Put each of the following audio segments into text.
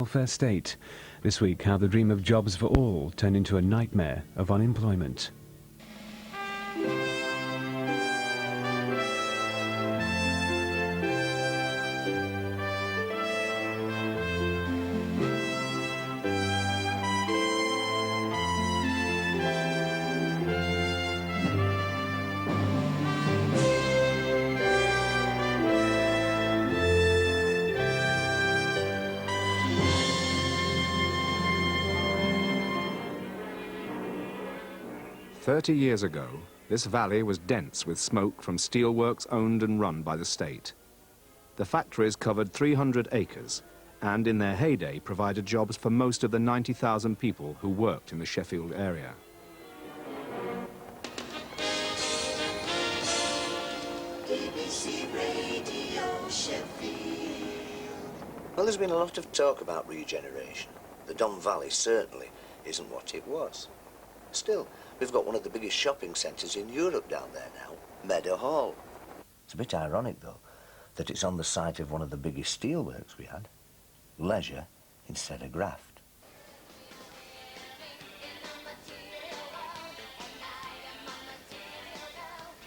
welfare state. This week, how the dream of jobs for all turned into a nightmare of unemployment. "30 years ago, this valley was dense with smoke from steelworks owned and run by the state. The factories covered 300 acres and in their heyday provided jobs for most of the 90,000 people who worked in the Sheffield area. BBC Radio Sheffield. Well, there's been a lot of talk about regeneration. The Don Valley certainly isn't what it was. Still, we've got one of the biggest shopping centres in Europe down there now, Meadow Hall. It's a bit ironic, though, that it's on the site of one of the biggest steelworks we had. Leisure instead of graft.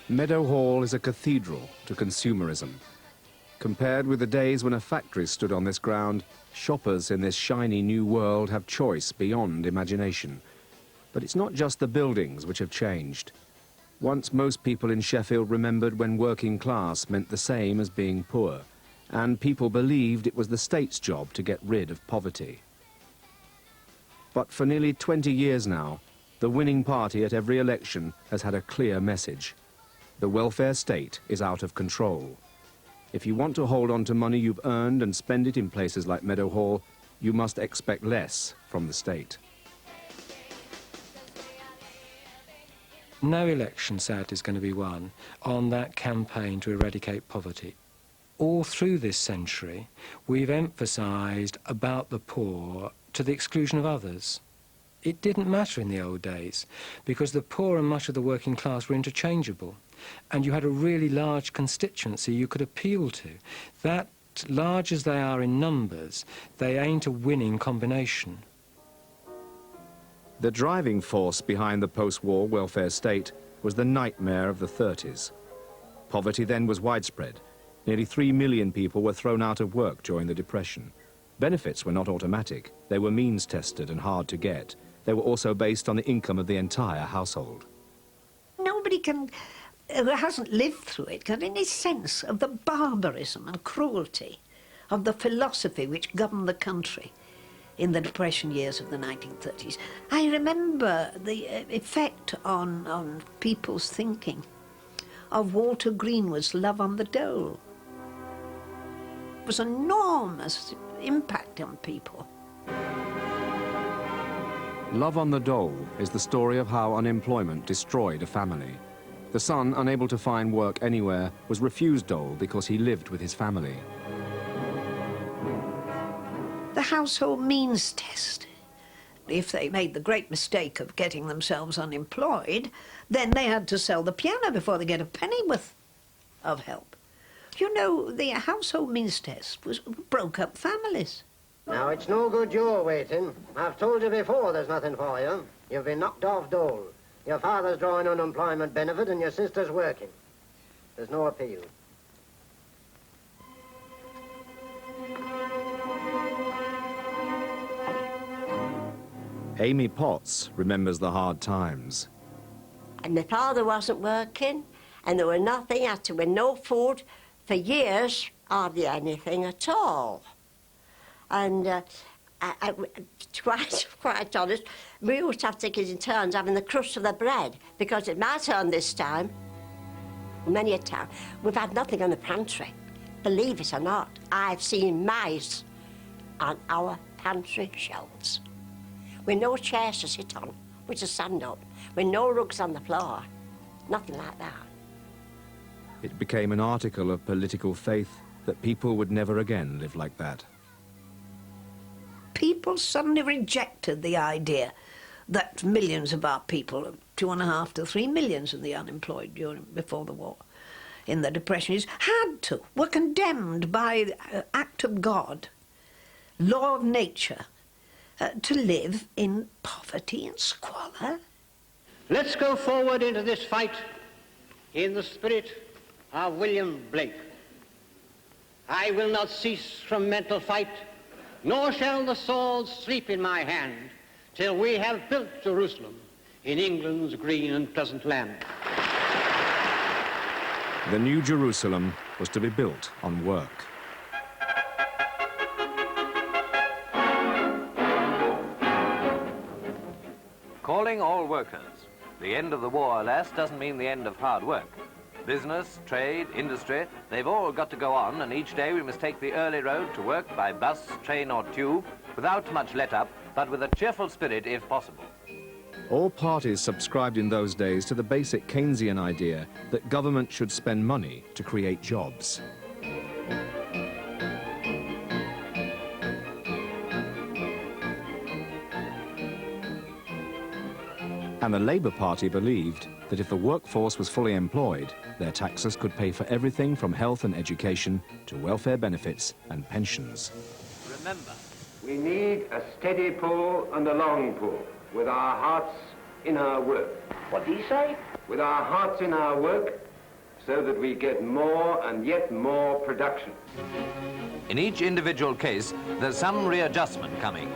Meadow Hall is a cathedral to consumerism. Compared with the days when a factory stood on this ground, shoppers in this shiny new world have choice beyond imagination. But it's not just the buildings which have changed. Once most people in Sheffield remembered when working class meant the same as being poor, and people believed it was the state's job to get rid of poverty. But for nearly 20 years now, the winning party at every election has had a clear message. The welfare state is out of control. If you want to hold on to money you've earned and spend it in places like Meadow Hall, you must expect less from the state. No election, sadly, is going to be won on that campaign to eradicate poverty. All through this century, we've emphasised about the poor to the exclusion of others. It didn't matter in the old days, because the poor and much of the working class were interchangeable, and you had a really large constituency you could appeal to. That, large as they are in numbers, they ain't a winning combination. The driving force behind the post-war welfare state was the nightmare of the 30s. Poverty then was widespread. Nearly 3 million people were thrown out of work during the Depression. Benefits were not automatic. They were means-tested and hard to get. They were also based on the income of the entire household. Nobody who hasn't lived through it can have any sense of the barbarism and cruelty of the philosophy which governed the country in the Depression years of the 1930s. I remember the effect on people's thinking of Walter Greenwood's Love on the Dole. It was an enormous impact on people. Love on the Dole is the story of how unemployment destroyed a family. The son, unable to find work anywhere, was refused dole because he lived with his family. The household means test. If they made the great mistake of getting themselves unemployed, then they had to sell the piano before they get a pennyworth of help. You know, the household means test broke up families. Now, it's no good you're waiting. I've told you before there's nothing for you. You've been knocked off dole. Your father's drawing unemployment benefit and your sister's working. There's no appeal. Amy Potts remembers the hard times. And my father wasn't working, and there were nothing, there was no food for years, hardly anything at all. And quite honest, we used to have to take it in turns having the crust of the bread, because it's my turn this time. Many a time, we've had nothing on the pantry. Believe it or not, I've seen mice on our pantry shelves. With no chairs to sit on, with a stand up, with no rugs on the floor. Nothing like that. It became an article of political faith that people would never again live like that. People suddenly rejected the idea that millions of our people, 2.5 to 3 million of the unemployed before the war, in the Depression, were condemned by the act of God law of nature, to live in poverty and squalor? Let's go forward into this fight in the spirit of William Blake. I will not cease from mental fight, nor shall the sword sleep in my hand, till we have built Jerusalem in England's green and pleasant land. The new Jerusalem was to be built on work. Calling all workers. The end of the war, alas, doesn't mean the end of hard work. Business, trade, industry, they've all got to go on, and each day we must take the early road to work by bus, train or tube, without much let-up, but with a cheerful spirit if possible. All parties subscribed in those days to the basic Keynesian idea that government should spend money to create jobs. And the Labour Party believed that if the workforce was fully employed, their taxes could pay for everything from health and education to welfare benefits and pensions. Remember, we need a steady pull and a long pull, with our hearts in our work. What do you say? With our hearts in our work, so that we get more and yet more production. in each individual case, there's some readjustment coming.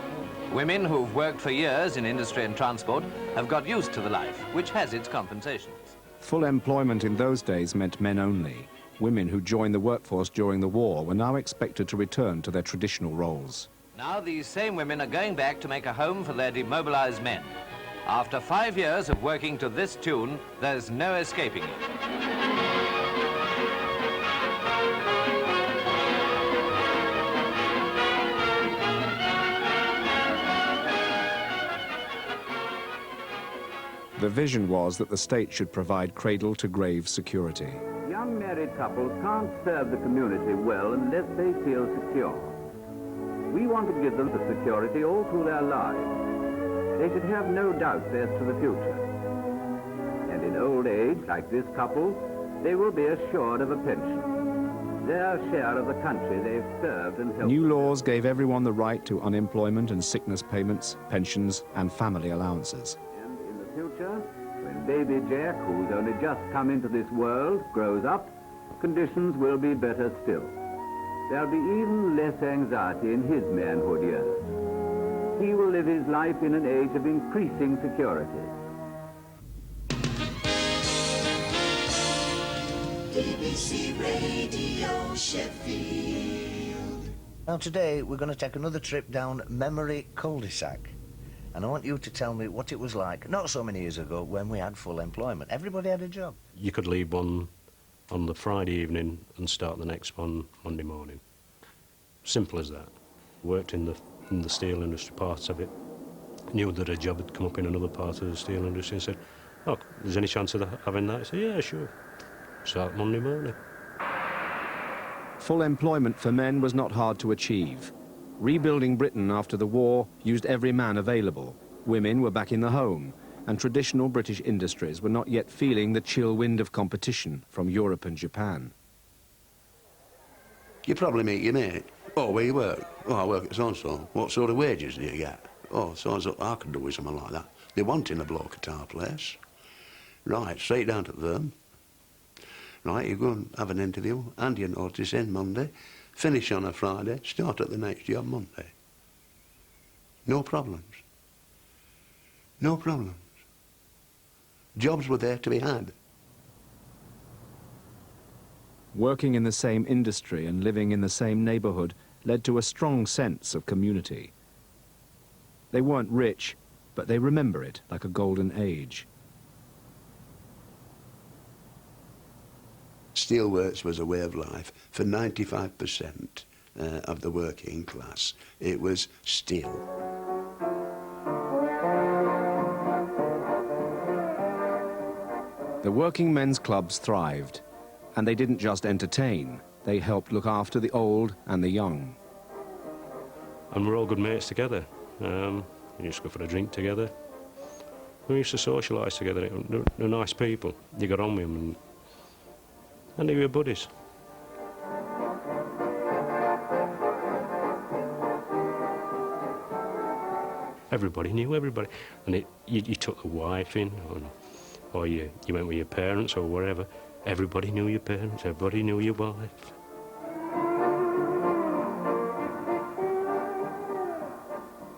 Women who've worked for years in industry and transport have got used to the life, which has its compensations. Full employment in those days meant men only. Women who joined the workforce during the war were now expected to return to their traditional roles. Now these same women are going back to make a home for their demobilized men. After 5 years of working to this tune, there's no escaping it. The vision was that the state should provide cradle-to-grave security. Young married couples can't serve the community well unless they feel secure. We want to give them the security all through their lives. They should have no doubts as to the future. And in old age, like this couple, they will be assured of a pension. Their share of the country they've served and helped. New laws gave everyone the right to unemployment and sickness payments, pensions, and family allowances. Future, when baby Jack, who's only just come into this world, grows up, conditions will be better still. There'll be even less anxiety in his manhood years. He will live his life in an age of increasing security. BBC Radio Sheffield. Now today we're going to take another trip down memory cul-de-sac. And I want you to tell me what it was like, not so many years ago, when we had full employment. Everybody had a job. You could leave one on the Friday evening and start the next one Monday morning. Simple as that. Worked in the steel industry parts of it. Knew that a job had come up in another part of the steel industry and said, oh, there's any chance of having that? I said, yeah, sure. Start Monday morning. Full employment for men was not hard to achieve. Rebuilding Britain after the war used every man available. Women were back in the home, and traditional British industries were not yet feeling the chill wind of competition from Europe and Japan. You probably meet your mate. Oh, where you work? Oh, I work at so-and-so. What sort of wages do you get? Oh, so-and-so, I could do with something like that. They want in a bloke at our place. Right, straight down to them. Right, you go and have an interview, hand your notice in Monday, finish on a Friday, start at the next job Monday. No problems. No problems. Jobs were there to be had. Working in the same industry and living in the same neighbourhood led to a strong sense of community. They weren't rich, but they remember it like a golden age. Steelworks was a way of life. For 95% of the working class, it was steel. The working men's clubs thrived, and they didn't just entertain, they helped look after the old and the young. And we're all good mates together. We used to go for a drink together. We used to socialise together. They're nice people. You got on with them, and they were buddies. Everybody knew everybody. And you took the wife in, or you went with your parents or whatever. Everybody knew your parents, everybody knew your wife.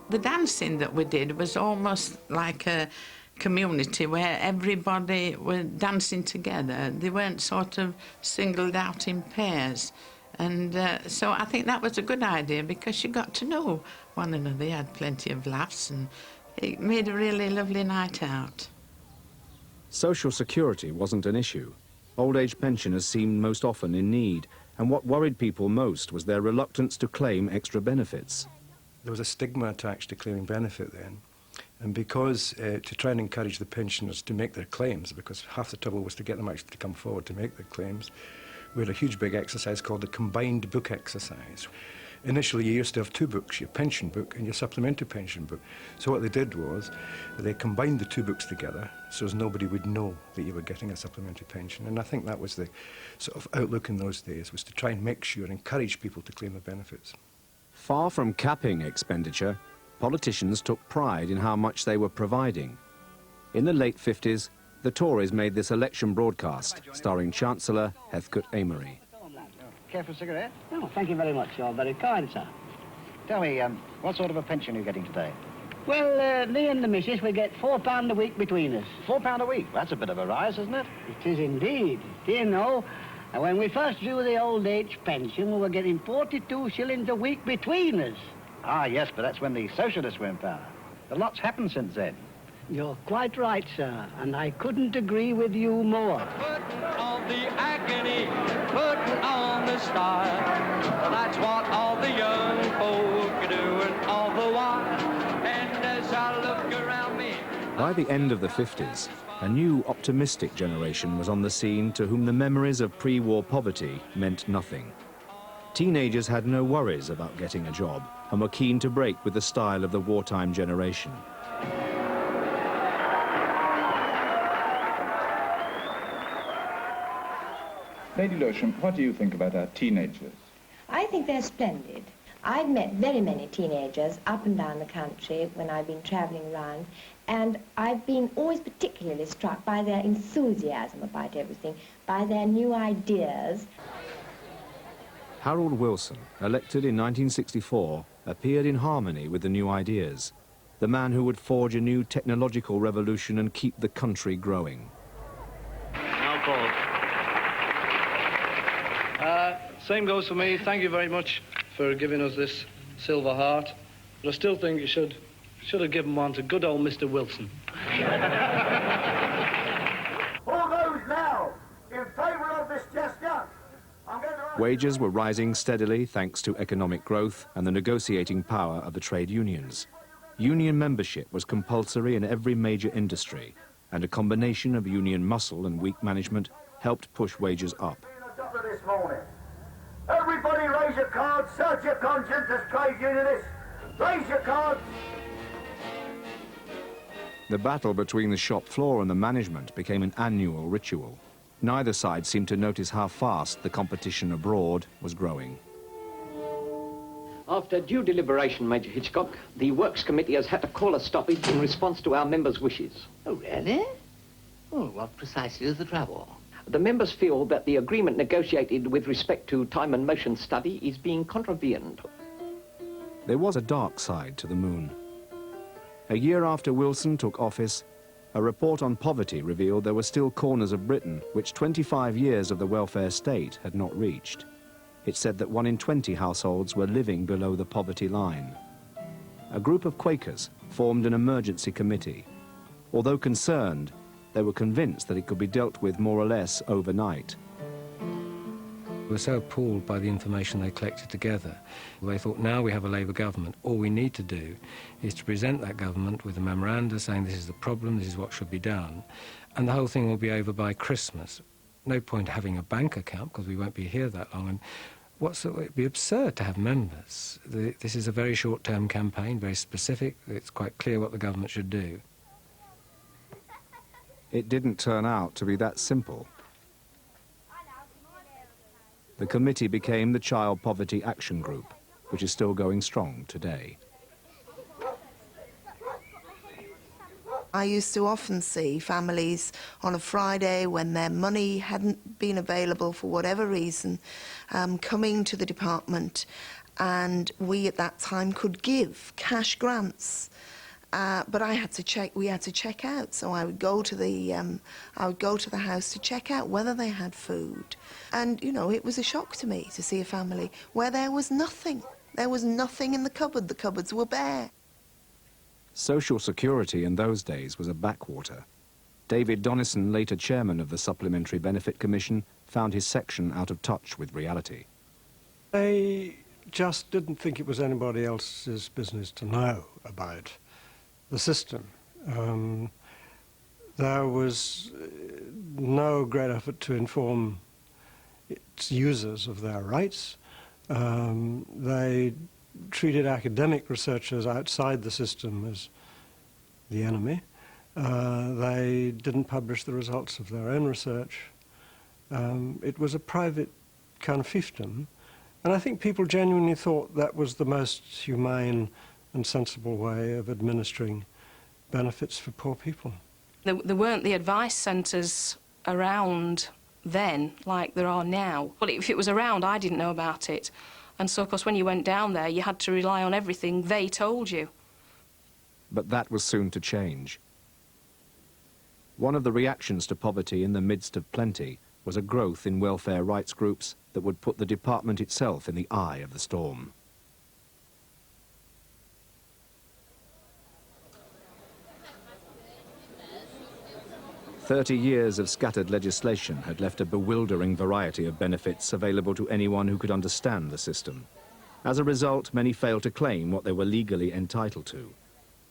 The dancing that we did was almost like a community where everybody were dancing together. They weren't sort of singled out in pairs. And so I think that was a good idea because you got to know one another. You had plenty of laughs and it made a really lovely night out. Social security wasn't an issue. Old age pensioners seemed most often in need, and what worried people most was their reluctance to claim extra benefits. There was a stigma attached to claiming benefit then. And because to try and encourage the pensioners to make their claims, because half the trouble was to get them actually to come forward to make their claims, we had a huge big exercise called the combined book exercise. Initially, you used to have two books, your pension book and your supplementary pension book. So what they did was they combined the two books together so as nobody would know that you were getting a supplementary pension. And I think that was the sort of outlook in those days, was to try and make sure, encourage people to claim the benefits. Far from capping expenditure, politicians took pride in how much they were providing. In the late 50s, the Tories made this election broadcast, starring Chancellor Heathcote Amory. Care for a cigarette? No, thank you very much. You're very kind, sir. Tell me, what sort of a pension are you getting today? Well, me and the missus, we get £4 a week between us. £4 a week? That's a bit of a rise, isn't it? It is indeed. Do you know, when we first drew the old age pension, we were getting 42 shillings a week between us. Ah, yes, but that's when the socialists were in power. A lot's happened since then. You're quite right, sir, and I couldn't agree with you more. Putting on the agony, putting on the style. That's what all the young folk are doing all the while. And as I look around me... By the end of the 50s, a new optimistic generation was on the scene to whom the memories of pre-war poverty meant nothing. Teenagers had no worries about getting a job and were keen to break with the style of the wartime generation. Lady Lewisham, what do you think about our teenagers? I think they're splendid. I've met very many teenagers up and down the country when I've been travelling around, and I've been always particularly struck by their enthusiasm about everything, by their new ideas. Harold Wilson, elected in 1964, appeared in harmony with the new ideas, the man who would forge a new technological revolution and keep the country growing. Now, Paul. Same goes for me. Thank you very much for giving us this Silver Heart. But I still think you should have given one to good old Mr. Wilson. All those now in favour of this gesture? Wages were rising steadily thanks to economic growth and the negotiating power of the trade unions. Union membership was compulsory in every major industry, and a combination of union muscle and weak management helped push wages up. This morning. Everybody raise your cards, search your conscience as trade unionists. Raise your cards. The battle between the shop floor and the management became an annual ritual. Neither side seemed to notice how fast the competition abroad was growing. After due deliberation, Major Hitchcock, the Works Committee has had to call a stoppage in response to our members' wishes. Oh, really? Well, what precisely is the trouble? The members feel that the agreement negotiated with respect to time and motion study is being contravened. There was a dark side to the moon. A year after Wilson took office, a report on poverty revealed there were still corners of Britain which 25 years of the welfare state had not reached. It said that 1 in 20 households were living below the poverty line. A group of Quakers formed an emergency committee. Although concerned, they were convinced that it could be dealt with more or less overnight. They were so appalled by the information they collected together. They thought, now we have a Labour government, all we need to do is to present that government with a memoranda saying this is the problem, this is what should be done, and the whole thing will be over by Christmas. No point having a bank account, because we won't be here that long, and it'd be absurd to have members. This is a very short-term campaign, very specific, it's quite clear what the government should do. It didn't turn out to be that simple. The committee became the Child Poverty Action Group, which is still going strong today. I used to often see families on a Friday when their money hadn't been available for whatever reason, coming to the department, and we at that time could give cash grants. But we had to check out. So I would go to the house to check out whether they had food. And, you know, it was a shock to me to see a family where there was nothing. There was nothing in the cupboard. The cupboards were bare. Social security in those days was a backwater. David Donison, later chairman of the Supplementary Benefit Commission, found his section out of touch with reality. They just didn't think it was anybody else's business to know about the system. There was no great effort to inform its users of their rights. They treated academic researchers outside the system as the enemy. They didn't publish the results of their own research. It was a private kind of fiefdom, and I think people genuinely thought that was the most humane and sensible way of administering benefits for poor people. There weren't the advice centres around then like there are now. Well, if it was around, I didn't know about it. And so, of course, when you went down there, you had to rely on everything they told you. But that was soon to change. One of the reactions to poverty in the midst of plenty was a growth in welfare rights groups that would put the department itself in the eye of the storm. "30 years of scattered legislation had left a bewildering variety of benefits available to anyone who could understand the system. As a result, many failed to claim what they were legally entitled to.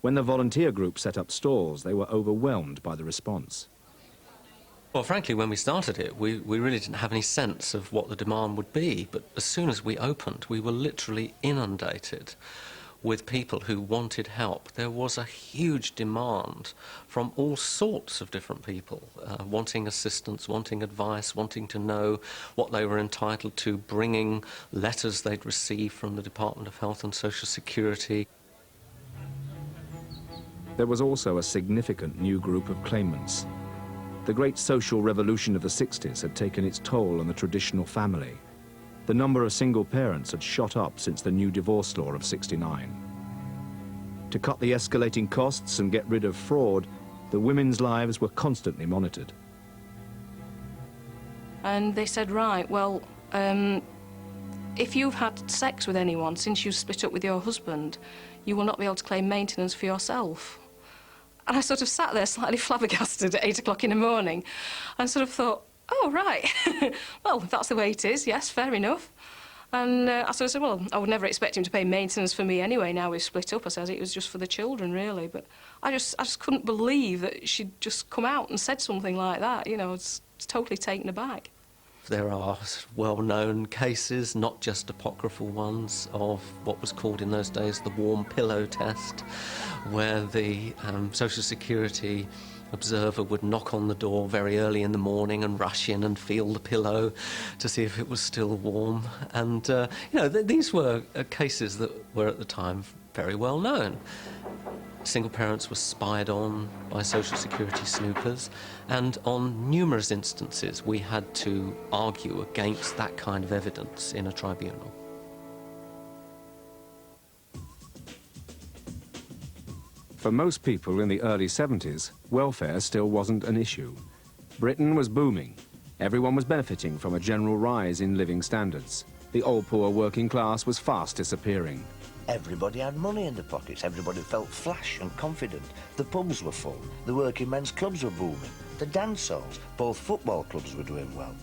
When the volunteer group set up stores, they were overwhelmed by the response. Well, frankly, when we started it, we really didn't have any sense of what the demand would be, but as soon as we opened, we were literally inundated with people who wanted help. There was a huge demand from all sorts of different people, wanting assistance, wanting advice, wanting to know what they were entitled to, bringing letters they'd received from the Department of Health and Social Security. There was also a significant new group of claimants. The great social revolution of the 60s had taken its toll on the traditional family. The number of single parents had shot up since the new divorce law of '69. To cut the escalating costs and get rid of fraud, the women's lives were constantly monitored. And they said, right, well, if you've had sex with anyone since you split up with your husband, you will not be able to claim maintenance for yourself. And I sort of sat there slightly flabbergasted at 8 o'clock in the morning and sort of thought, oh, right, well, if that's the way it is, yes, fair enough. And I sort of said, well, I would never expect him to pay maintenance for me anyway, now we've split up. I said, it was just for the children, really. But I just couldn't believe that she'd just come out and said something like that, you know, it's totally taken aback. There are well-known cases, not just apocryphal ones, of what was called in those days the warm pillow test, where the Social Security observer would knock on the door very early in the morning and rush in and feel the pillow to see if it was still warm. And, you know, these were cases that were at the time very well known. Single parents were spied on by Social Security snoopers, and on numerous instances we had to argue against that kind of evidence in a tribunal. For most people in the early 70s, welfare still wasn't an issue. Britain was booming. Everyone was benefiting from a general rise in living standards. The old poor working class was fast disappearing. Everybody had money in their pockets. Everybody felt flash and confident. The pubs were full. The working men's clubs were booming. The dance halls, both football clubs were doing well.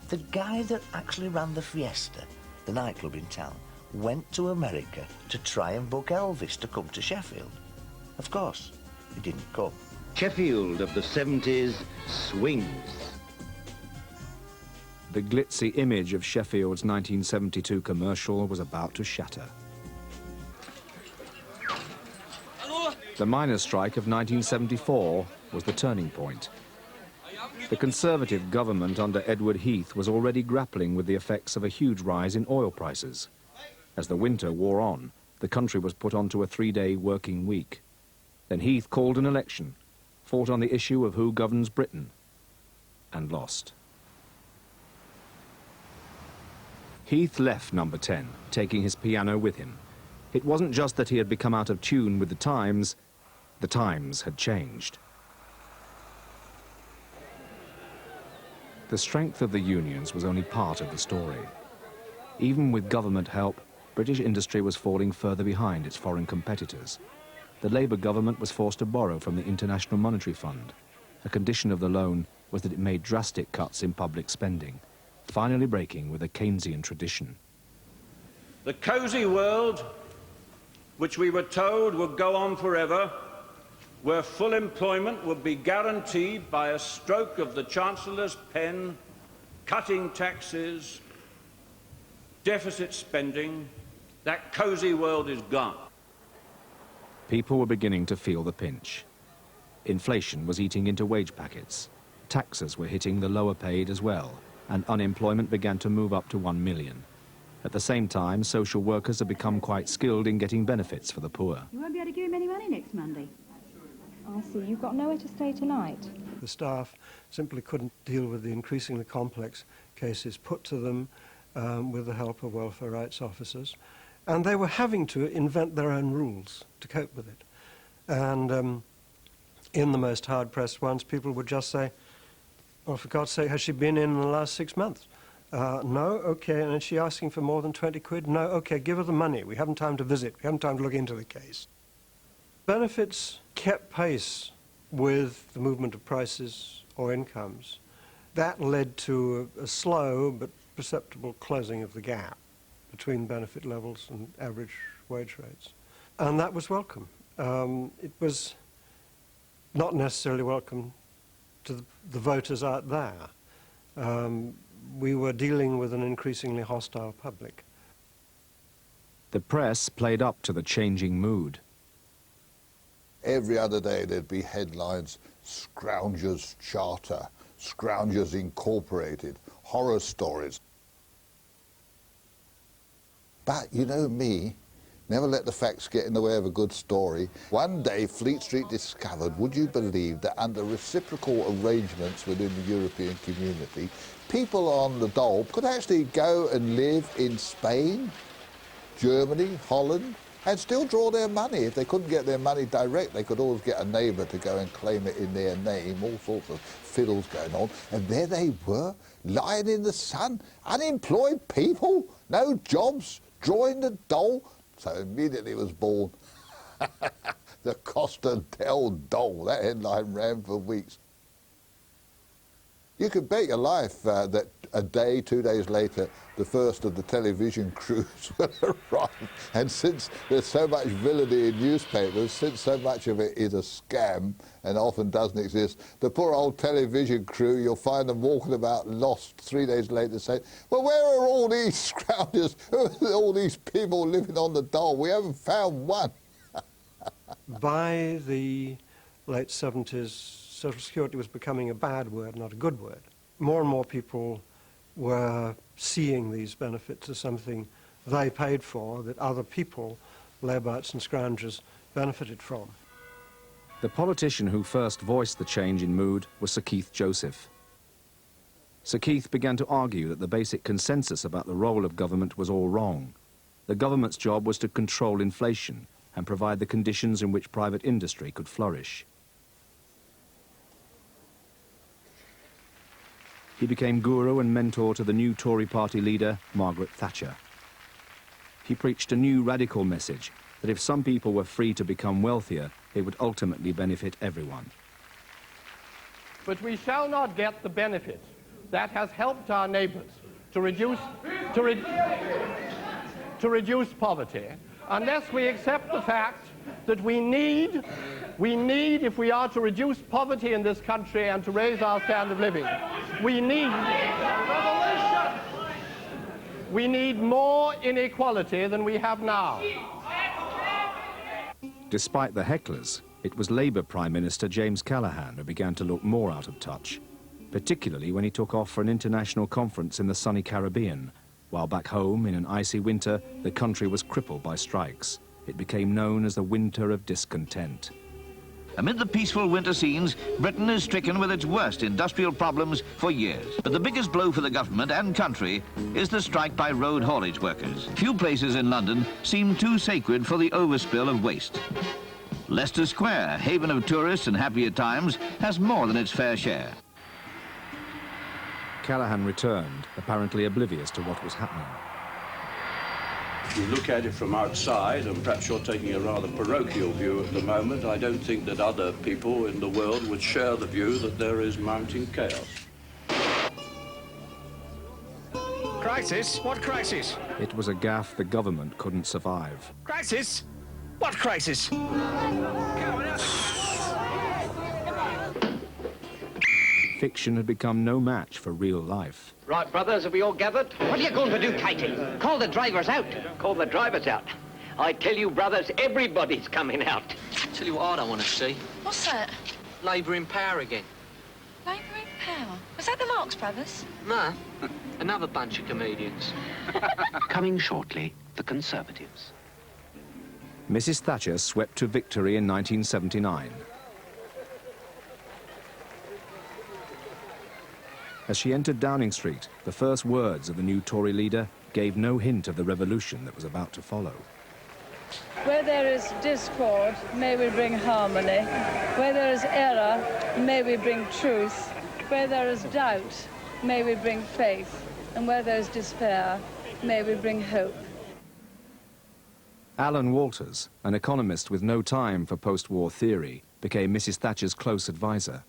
The guy that actually ran the Fiesta, the nightclub in town, went to America to try and book Elvis to come to Sheffield. Of course, he didn't come. Sheffield of the 70s swings. The glitzy image of Sheffield's 1972 commercial was about to shatter. The miners' strike of 1974 was the turning point. The Conservative government under Edward Heath was already grappling with the effects of a huge rise in oil prices. As the winter wore on, the country was put onto a 3-day working week. Then Heath called an election, fought on the issue of who governs Britain, and lost. Heath left Number 10, taking his piano with him. It wasn't just that he had become out of tune with the times had changed. The strength of the unions was only part of the story. Even with government help, British industry was falling further behind its foreign competitors. The Labour government was forced to borrow from the International Monetary Fund. A condition of the loan was that it made drastic cuts in public spending, finally breaking with a Keynesian tradition. The cosy world, which we were told would go on forever, where full employment would be guaranteed by a stroke of the Chancellor's pen, cutting taxes, deficit spending, that cosy world is gone. People were beginning to feel the pinch. Inflation was eating into wage packets. Taxes were hitting the lower paid as well, and unemployment began to move up to 1 million. At the same time, social workers had become quite skilled in getting benefits for the poor. You won't be able to give him any money next Monday. I see. You've got nowhere to stay tonight. The staff simply couldn't deal with the increasingly complex cases put to them with the help of welfare rights officers, and they were having to invent their own rules to cope with it. And in the most hard-pressed ones, people would just say, "Well, for God's sake, has she been in the last 6 months? No, okay, and is she asking for more than 20 quid? No, okay, give her the money. We haven't time to visit. We haven't time to look into the case." Benefits kept pace with the movement of prices or incomes. That led to a slow but perceptible closing of the gap between benefit levels and average wage rates. And that was welcome. It was not necessarily welcome to the voters out there. We were dealing with an increasingly hostile public. The press played up to the changing mood. Every other day there'd be headlines, Scroungers Charter, Scroungers Incorporated, horror stories. But you know me, never let the facts get in the way of a good story. One day Fleet Street discovered, would you believe, that under reciprocal arrangements within the European community, people on the dole could actually go and live in Spain, Germany, Holland, and still draw their money. If they couldn't get their money direct, they could always get a neighbour to go and claim it in their name, all sorts of fiddles going on. And there they were, lying in the sun, unemployed people, no jobs, drawing the dole. So immediately it was born the Costa del Dole. That headline ran for weeks. You could bet your life that a day, 2 days later, the first of the television crews will arrive. And since there's so much villainy in newspapers, since so much of it is a scam and often doesn't exist, the poor old television crew, you'll find them walking about lost 3 days later saying, well, where are all these scroungers, all these people living on the dole? We haven't found one. By the late 70s, Social Security was becoming a bad word, not a good word. More and more people were seeing these benefits as something they paid for, that other people, Labourites and scroungers, benefited from. The politician who first voiced the change in mood was Sir Keith Joseph. Sir Keith began to argue that the basic consensus about the role of government was all wrong. The government's job was to control inflation and provide the conditions in which private industry could flourish. He became guru and mentor to the new Tory party leader, Margaret Thatcher. He preached a new radical message that if some people were free to become wealthier, it would ultimately benefit everyone. But we shall not get the benefit that has helped our neighbours to reduce poverty unless we accept the fact that we need, if we are to reduce poverty in this country and to raise our standard of living, we need more inequality than we have now. Despite the hecklers, it was Labour Prime Minister James Callaghan who began to look more out of touch, particularly when he took off for an international conference in the sunny Caribbean, while back home, in an icy winter, the country was crippled by strikes. It became known as the Winter of Discontent. Amid the peaceful winter scenes, Britain is stricken with its worst industrial problems for years. But the biggest blow for the government and country is the strike by road haulage workers. Few places in London seem too sacred for the overspill of waste. Leicester Square, haven of tourists and happier times, has more than its fair share. Callaghan returned, apparently oblivious to what was happening. You look at it from outside, and perhaps you're taking a rather parochial view at the moment. I don't think that other people in the world would share the view that there is mounting chaos. Crisis? What crisis? It was a gaffe the government couldn't survive. Crisis? What crisis? Fiction had become no match for real life. Right, brothers, have we all gathered? What are you going to do, Katie? Call the drivers out. Call the drivers out. I tell you, brothers, everybody's coming out. Tell you what I don't want to see. What's that? Labour in power again. Labour in power? Was that the Marx Brothers? No, another bunch of comedians. Coming shortly, the Conservatives. Mrs. Thatcher swept to victory in 1979. As she entered Downing Street, the first words of the new Tory leader gave no hint of the revolution that was about to follow. Where there is discord, may we bring harmony. Where there is error, may we bring truth. Where there is doubt, may we bring faith. And where there is despair, may we bring hope. Alan Walters, an economist with no time for post-war theory, became Mrs. Thatcher's close advisor.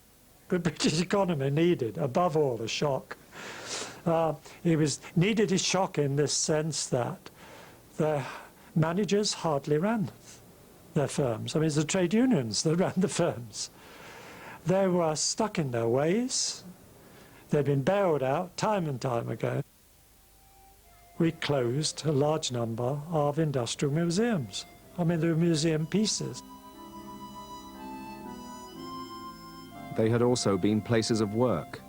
The British economy needed, above all, a shock. It needed a shock in this sense that the managers hardly ran their firms. I mean, it's the trade unions that ran the firms. They were stuck in their ways. They'd been bailed out time and time again. We closed a large number of industrial museums. I mean, they were museum pieces. They had also been places of work.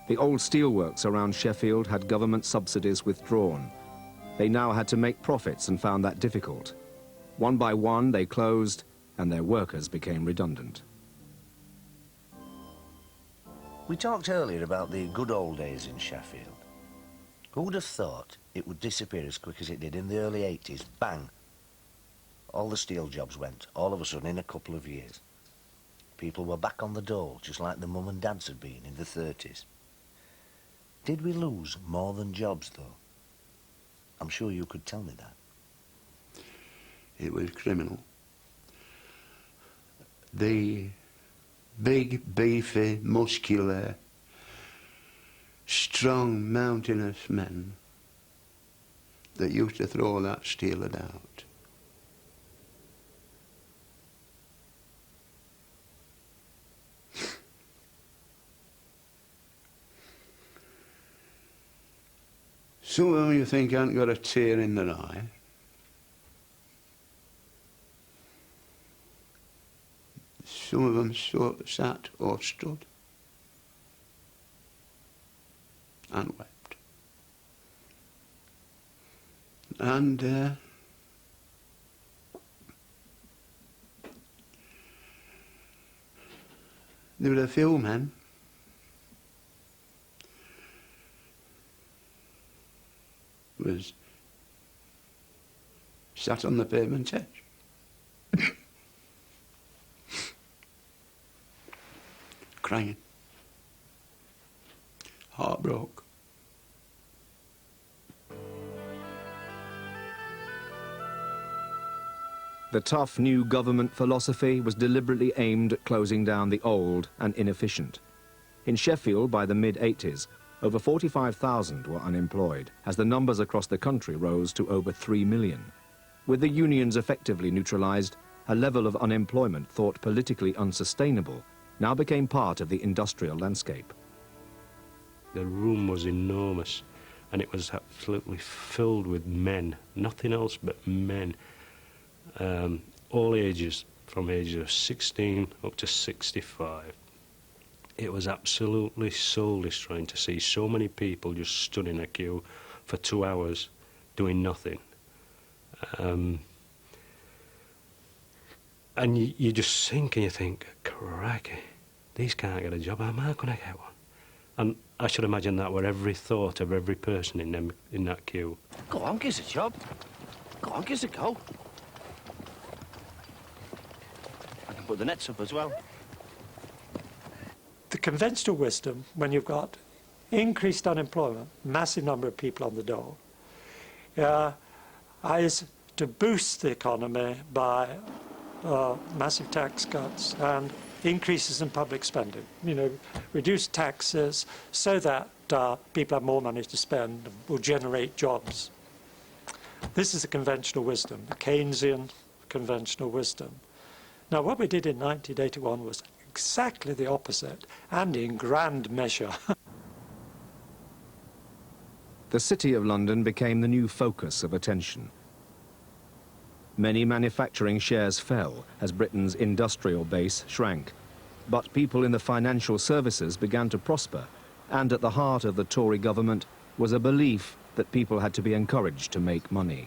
The old steelworks around Sheffield had government subsidies withdrawn. They now had to make profits and found that difficult. One by one, they closed, and their workers became redundant. We talked earlier about the good old days in Sheffield. Who would have thought it would disappear as quick as it did in the early 80s? Bang! All the steel jobs went, all of a sudden, in a couple of years. People were back on the dole, just like the mum and dads had been in the 30s. Did we lose more than jobs, though? I'm sure you could tell me that. It was criminal. The big, beefy, muscular, strong, mountainous men that used to throw that steel about. Some of them you think haven't got a tear in their eye. Some of them sat or stood and wept. And there were a few men was sat on the pavement edge, crying, heartbroken. The tough new government philosophy was deliberately aimed at closing down the old and inefficient. In Sheffield, by the mid-80s, over 45,000 were unemployed, as the numbers across the country rose to over 3 million. With the unions effectively neutralised, a level of unemployment thought politically unsustainable now became part of the industrial landscape. The room was enormous, and it was absolutely filled with men, nothing else but men, all ages, from ages of 16 up to 65. It was absolutely soul-destroying to see so many people just stood in a queue for 2 hours doing nothing. And you just think and you think, cracky, these can't get a job, how am I going to get one? And I should imagine that were every thought of every person in that queue. Go on, give us a job. Go on, give us a go. I can put the nets up as well. The conventional wisdom, when you've got increased unemployment, massive number of people on the dole, is to boost the economy by massive tax cuts and increases in public spending. You know, reduce taxes so that people have more money to spend and will generate jobs. This is a conventional wisdom, the Keynesian conventional wisdom. Now, what we did in 1981 was exactly the opposite, and in grand measure. The City of London became the new focus of attention. Many manufacturing shares fell as Britain's industrial base shrank. But people in the financial services began to prosper, and at the heart of the Tory government was a belief that people had to be encouraged to make money.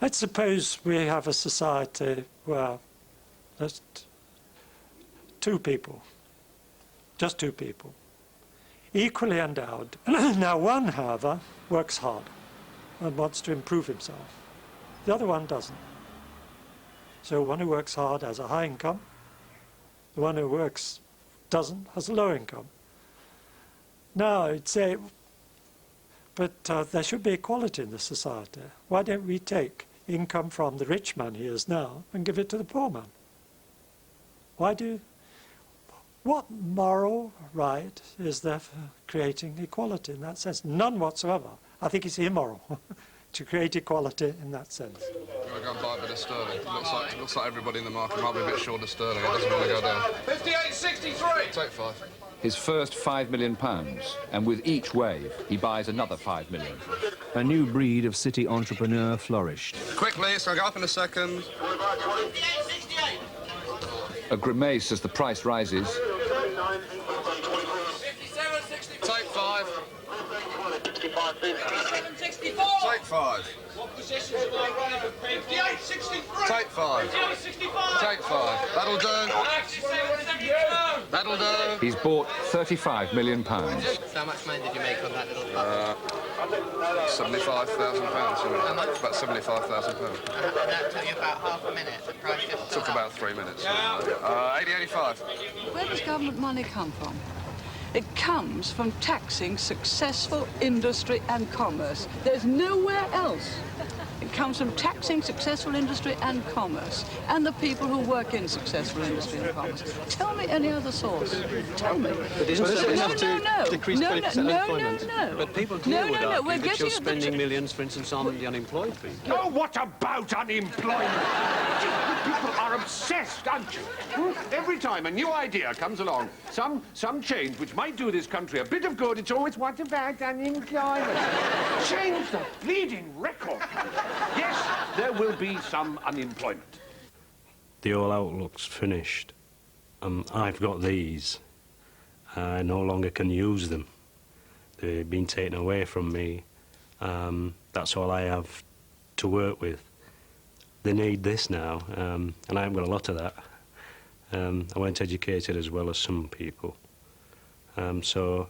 Let's suppose we have a society where there's two people, just two people, equally endowed. Now one, however, works hard and wants to improve himself. The other one doesn't. So one who works hard has a high income, the one who doesn't has a low income. Now, I'd say, but there should be equality in the society. Why don't we take income from the rich man he is now and give it to the poor man? What moral right is there for creating equality in that sense? None whatsoever. I think it's immoral to create equality in that sense. I'm going to go and buy a bit of sterling. Looks like everybody in the market might be a bit short of sterling. It doesn't want to go down. 58.63! Take 5. His first £5 million, and with each wave, he buys another £5 million. A new breed of city entrepreneur flourished. Quickly, it's going to go up in a second. A grimace as the price rises. 57.64! Take 5. 57.64! Take 5. What positions am I running? 58.63! Take 5. 58.65! Take 5. That'll do. That'll do. He's bought £35 million. So how much money did you make on that little pup? £75,000. How much? About £75,000. That took you about half a minute. The price just Took about 3 minutes. 80.85. Where does government money come from? It comes from taxing successful industry and commerce. There's nowhere else. It comes from taxing successful industry and commerce, and the people who work in successful industry and commerce. Tell me any other source. Tell me. But isn't that enough to decrease 20% unemployment? No. But people here would argue that you're spending millions, for instance, on the unemployed people. Oh, what about unemployment? People are obsessed, aren't you? Every time a new idea comes along, some change which might do this country a bit of good, it's always what about unemployment? Change the bleeding record. Yes, there will be some unemployment. The whole outlook's finished. I've got these. I no longer can use them. They've been taken away from me. That's all I have to work with. They need this now, and I haven't got a lot of that. I weren't educated as well as some people. So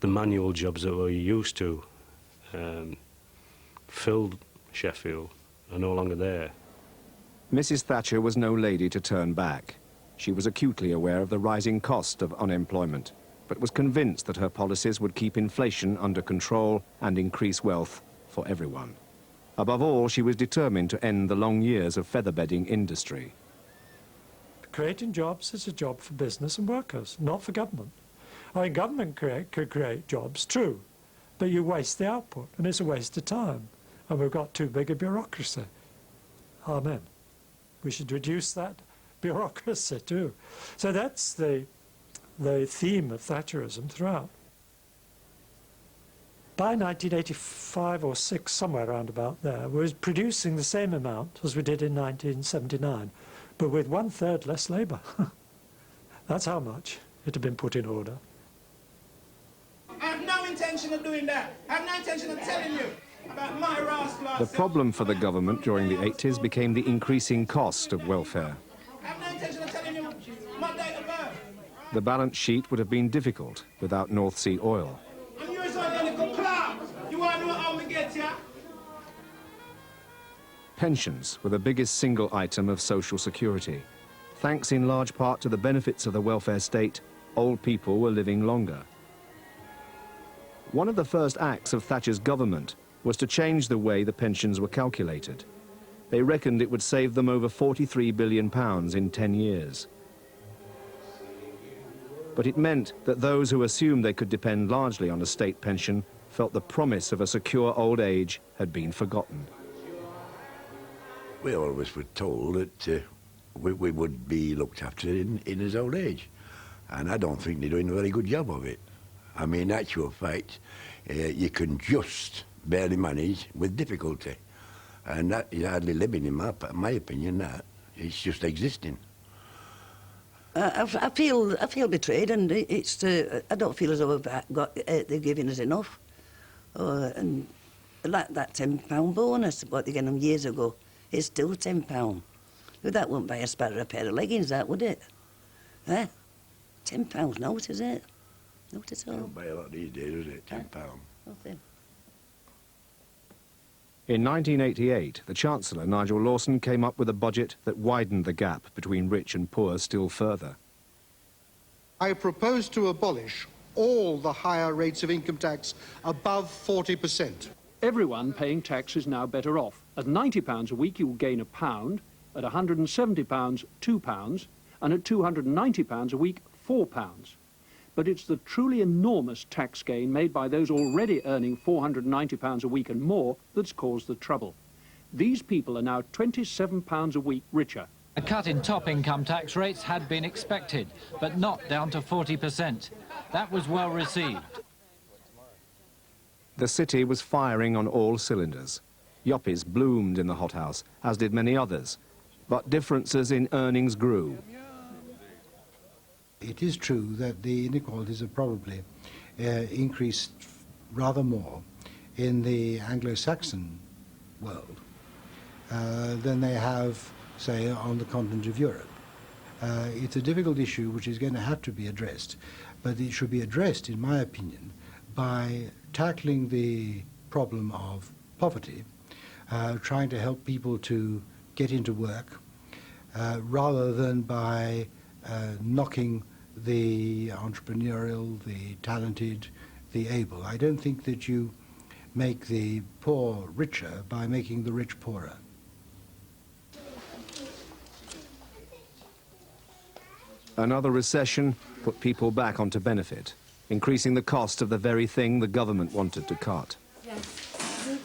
the manual jobs that we're used to filled Sheffield are no longer there. Mrs. Thatcher was no lady to turn back. She was acutely aware of the rising cost of unemployment, but was convinced that her policies would keep inflation under control and increase wealth for everyone. Above all, she was determined to end the long years of featherbedding industry. Creating jobs is a job for business and workers, not for government. I mean, government could create jobs, true, but you waste the output, and it's a waste of time. And we've got too big a bureaucracy. Amen. We should reduce that bureaucracy too. So that's the theme of Thatcherism throughout. By 1985 or 6, somewhere around about there, we were producing the same amount as we did in 1979, but with 1/3 less labour. That's how much it had been put in order. I have no intention of doing that. I have no intention of telling you. The problem for the government during the 80s became the increasing cost of welfare. The balance sheet would have been difficult without North Sea oil. Pensions were the biggest single item of social security. Thanks in large part to the benefits of the welfare state, old people were living longer. One of the first acts of Thatcher's government was to change the way the pensions were calculated. They reckoned it would save them over £43 billion in 10 years. But it meant that those who assumed they could depend largely on a state pension felt the promise of a secure old age had been forgotten. We always were told that we would be looked after in his old age, and I don't think they're doing a very good job of it. I mean, in actual fact, you can just barely manage with difficulty, and that is hardly living, in my opinion. That it's just existing. I feel betrayed, and it's I don't feel as though they're giving us enough. And like that £10 bonus, what they gave them years ago, is still £10. That wouldn't buy a sparrow a pair of leggings, that would it? Eh? £10 not, is it? Not at all. Don't buy a lot these days, is it? £10. Nothing. In 1988, the Chancellor, Nigel Lawson, came up with a budget that widened the gap between rich and poor still further. I propose to abolish all the higher rates of income tax above 40%. Everyone paying tax is now better off. At £90 a week, you will gain £1. At £170, £2. And at £290 a week, £4. But it's the truly enormous tax gain made by those already earning £490 a week and more that's caused the trouble. These people are now £27 a week richer. A cut in top income tax rates had been expected, but not down to 40%. That was well received. The city was firing on all cylinders. Yuppies bloomed in the hothouse, as did many others. But differences in earnings grew. It is true that the inequalities have probably increased rather more in the Anglo-Saxon world than they have, say, on the continent of Europe. It's a difficult issue which is going to have to be addressed, but it should be addressed, in my opinion, by tackling the problem of poverty, trying to help people to get into work, rather than by knocking the entrepreneurial, the talented, the able. I don't think that you make the poor richer by making the rich poorer. Another recession put people back onto benefit, increasing the cost of the very thing the government wanted to cut. Yes.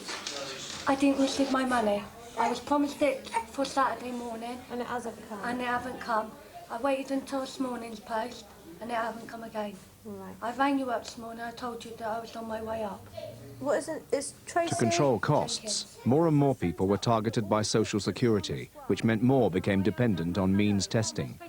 I didn't receive my money. I was promised it for Saturday morning. And it hasn't come. And it hasn't come. I waited until this morning's post, and it hasn't come again. Right. I rang you up this morning. I told you that I was on my way up. What is it? Is Tracy? To control costs, more and more people were targeted by Social Security, which meant more became dependent on means testing.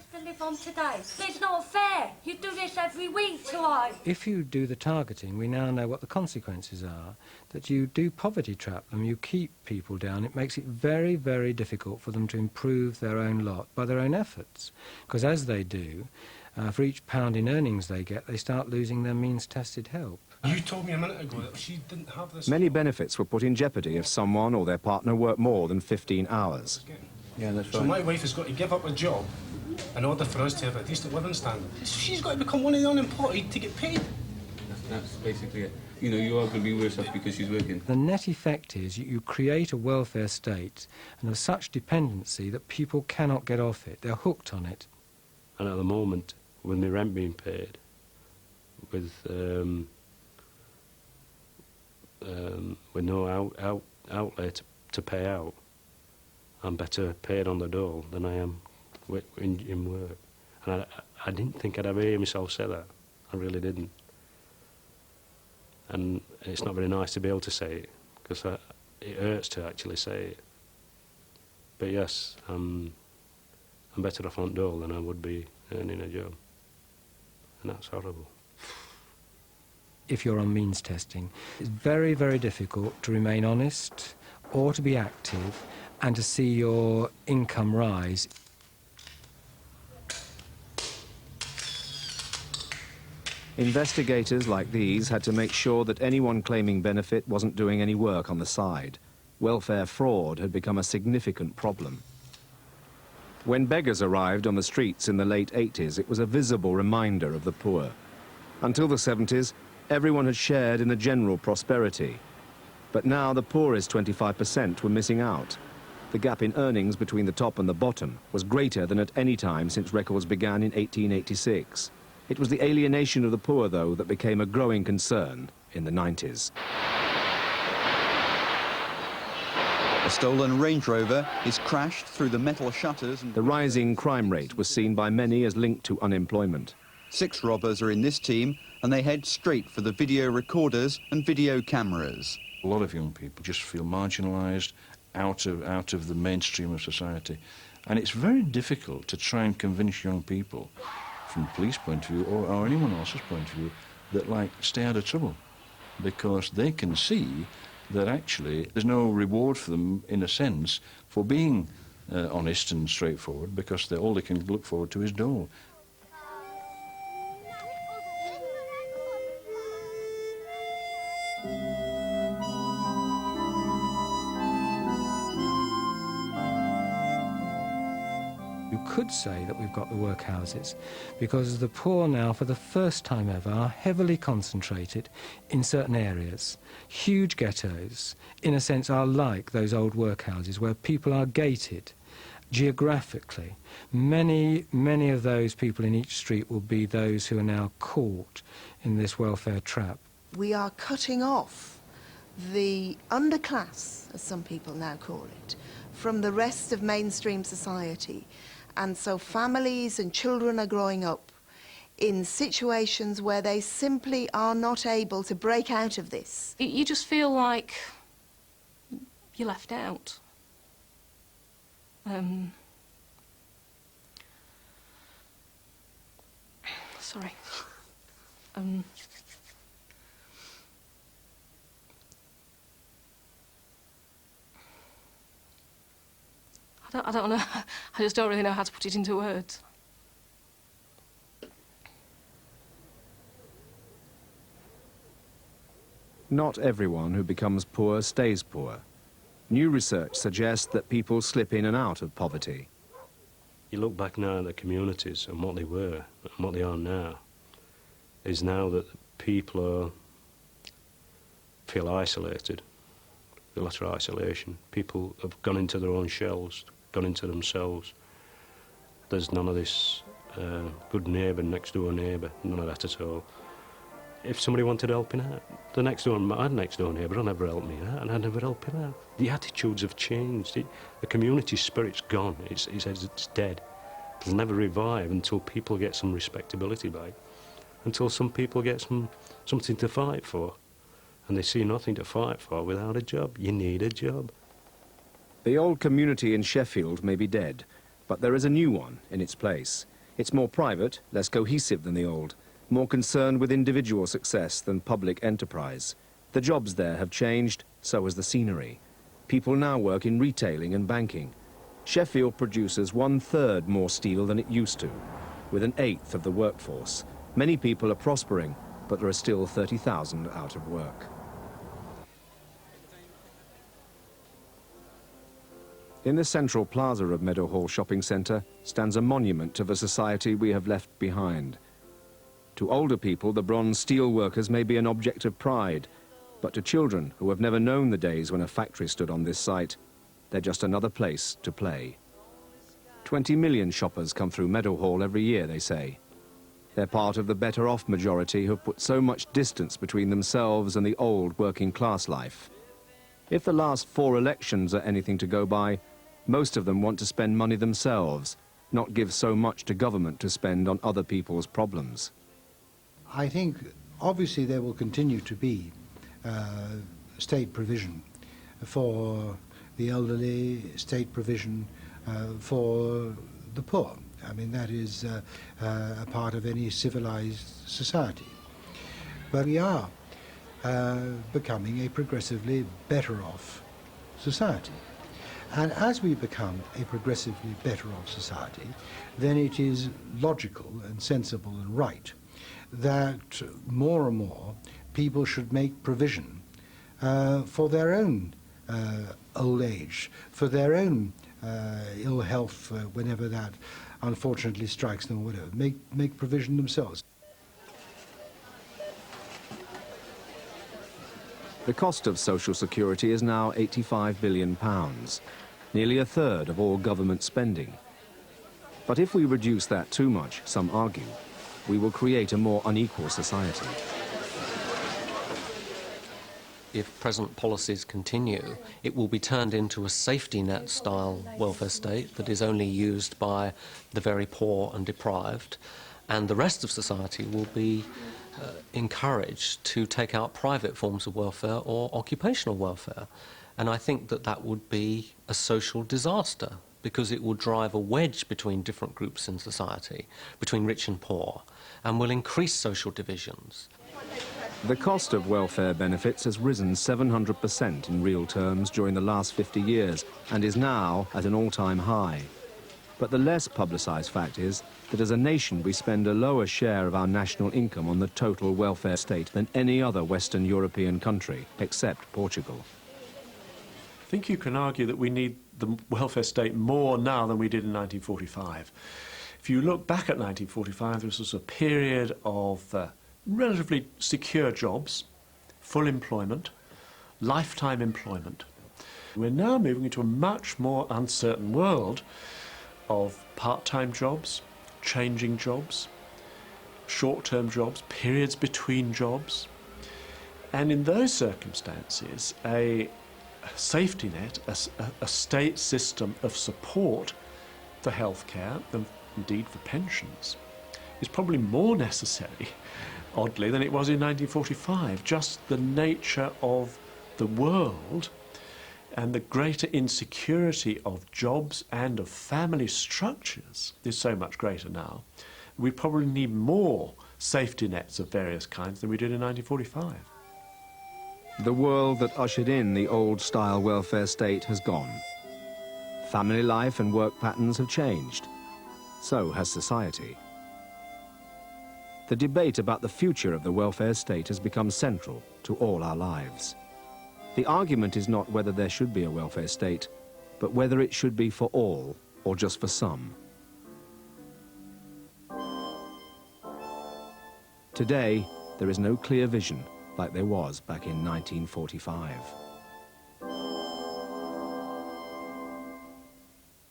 On today. It's not fair. You do this every week to us. If you do the targeting, we now know what the consequences are, that you do poverty trap them, you keep people down. It makes it very, very difficult for them to improve their own lot by their own efforts. Because as they do, for each pound in earnings they get, they start losing their means-tested help. You told me a minute ago that she didn't have this. Many benefits were put in jeopardy if someone or their partner worked more than 15 hours. Yeah, that's right. So my wife has got to give up a job in order for us to have a decent living standard. She's got to become one of the unemployed to get paid. That's basically it. You know, you are going to be worse off because she's working. The net effect is you create a welfare state and of such dependency that people cannot get off it. They're hooked on it. And at the moment, with my rent being paid, with no outlay to pay out, I'm better paid on the dole than I am in work. And I didn't think I'd ever hear myself say that. I really didn't. And it's not very nice to be able to say it, because it hurts to actually say it. But yes, I'm better off on dole than I would be earning a job. And that's horrible. if you're on means testing. It's very, very difficult to remain honest or to be active and to see your income rise. Investigators like these had to make sure that anyone claiming benefit wasn't doing any work on the side. Welfare fraud had become a significant problem. When beggars arrived on the streets in the late 80s, it was a visible reminder of the poor. Until the 70s, everyone had shared in the general prosperity. But now the poorest 25% were missing out. The gap in earnings between the top and the bottom was greater than at any time since records began in 1886. It was the alienation of the poor, though, that became a growing concern in the 90s. A stolen Range Rover is crashed through the metal shutters. The rising crime rate was seen by many as linked to unemployment. 6 robbers are in this team, and they head straight for the video recorders and video cameras. A lot of young people just feel marginalised, out of the mainstream of society. And it's very difficult to try and convince young people, from the police point of view or anyone else's point of view, that, like, stay out of trouble, because they can see that actually there's no reward for them, in a sense, for being honest and straightforward, because all they can look forward to is dole. You could say that we've got the workhouses because the poor now, for the first time ever, are heavily concentrated in certain areas. Huge ghettos, in a sense, are like those old workhouses where people are gated geographically. Many of those people in each street will be those who are now caught in this welfare trap. We are cutting off the underclass, as some people now call it, from the rest of mainstream society. And so families and children are growing up in situations where they simply are not able to break out of this. You just feel like you're left out. Sorry. I don't know. I just don't really know how to put it into words. Not everyone who becomes poor stays poor. New research suggests that people slip in and out of poverty. You look back now at the communities and what they were and what they are now, is now that people feel isolated, the utter isolation. People have gone into their own shells, gone into themselves. There's none of this good neighbour, next door neighbour, none of that at all. If somebody wanted helping out, my next door neighbour will never help me out, and I never help him out. The attitudes have changed. The community spirit's gone. It's dead. It'll never revive until people get some respectability back, until some people get something to fight for, and they see nothing to fight for without a job. You need a job. The old community in Sheffield may be dead, but there is a new one in its place. It's more private, less cohesive than the old, more concerned with individual success than public enterprise. The jobs there have changed, so has the scenery. People now work in retailing and banking. Sheffield produces 1/3 more steel than it used to, with 1/8 of the workforce. Many people are prospering, but there are still 30,000 out of work. In the central plaza of Meadowhall Shopping Centre stands a monument to the society we have left behind. To older people, the bronze steel workers may be an object of pride, but to children who have never known the days when a factory stood on this site, they're just another place to play. 20 million shoppers come through Meadowhall every year, they say. They're part of the better-off majority who've put so much distance between themselves and the old working-class life. If the last 4 elections are anything to go by, most of them want to spend money themselves, not give so much to government to spend on other people's problems. I think, obviously, there will continue to be state provision for the elderly, state provision for the poor. I mean, that is a part of any civilized society. But we are becoming a progressively better off society. And as we become a progressively better off society, then it is logical and sensible and right that more and more people should make provision for their own old age, for their own ill health whenever that unfortunately strikes them or whatever, make provision themselves. The cost of social security is now £85 billion, nearly a third of all government spending. But if we reduce that too much, some argue, we will create a more unequal society. If present policies continue, it will be turned into a safety net style welfare state that is only used by the very poor and deprived, and the rest of society will be encouraged to take out private forms of welfare or occupational welfare. And I think that that would be a social disaster, because it will drive a wedge between different groups in society, between rich and poor, and will increase social divisions. The cost of welfare benefits has risen 700% in real terms during the last 50 years and is now at an all-time high. But the less publicised fact is that as a nation we spend a lower share of our national income on the total welfare state than any other Western European country, except Portugal. I think you can argue that we need the welfare state more now than we did in 1945. If you look back at 1945, this was a period of relatively secure jobs, full employment, lifetime employment. We're now moving into a much more uncertain world of part-time jobs, changing jobs, short-term jobs, periods between jobs. And in those circumstances, a safety net, a state system of support for healthcare and indeed for pensions is probably more necessary, oddly, than it was in 1945. Just the nature of the world and the greater insecurity of jobs and of family structures is so much greater now. We probably need more safety nets of various kinds than we did in 1945. The world that ushered in the old-style welfare state has gone. Family life and work patterns have changed. So has society. The debate about the future of the welfare state has become central to all our lives. The argument is not whether there should be a welfare state, but whether it should be for all or just for some. Today, there is no clear vision like there was back in 1945.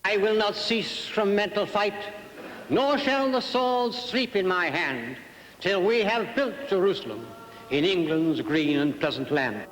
I will not cease from mental fight, nor shall the sword sleep in my hand, till we have built Jerusalem in England's green and pleasant land.